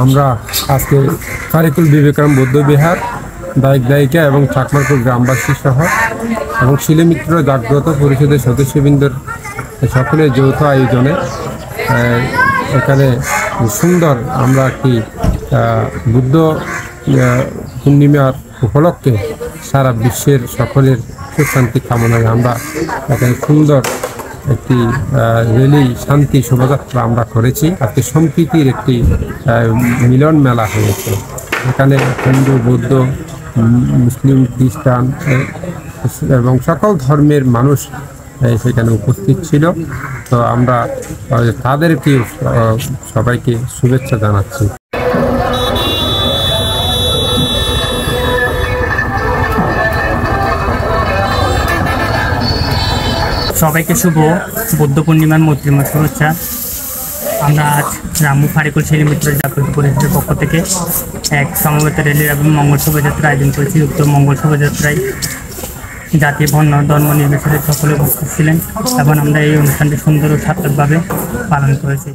আমরা আজকে কারিকুল বিবেকানন্দ বৌদ্ধবিহার দায়িক দায়িকা এবং চাকমারপুর গ্রামবাসী সহ এবং শিলিমিত্র জাগ্রত পরিষদের সদস্যবৃন্দর সকলের যৌথ আয়োজনে এখানে সুন্দর আমরা একটি বুদ্ধ পূর্ণিমার উপলক্ষে সারা বিশ্বের সকলের সুশান্তি কামনায় আমরা এখানে সুন্দর একটি রেলি শান্তি শোভাযাত্রা আমরা করেছি। আজকে সম্প্রীতির একটি মিলন মেলা হয়েছে। এখানে হিন্দু, বৌদ্ধ, মুসলিম, খ্রিস্টান এবং সকল ধর্মের মানুষ সেখানে উপস্থিত ছিল। তো আমরা তাদেরকে সবাইকে শুভেচ্ছা জানাচ্ছি। সবাইকে শুভ বৌদ্ধ পূর্ণিমার মৈত্রীময় শুভেচ্ছা। আমরা আজ রামু কারিকুল শিলিমিত্র জাগ্রত পরিষদের পক্ষ থেকে এক সমবেত র্যালি এবং মঙ্গল শোভাযাত্রা আয়োজন করেছি। উক্ত মঙ্গল শোভাযাত্রায় জাতি, বর্ণ, ধর্ম নির্বিশেষে সকলে উপস্থিত ছিলেন এবং আমরা এই অনুষ্ঠানটি সুন্দর ও সার্থকভাবে পালন করেছি।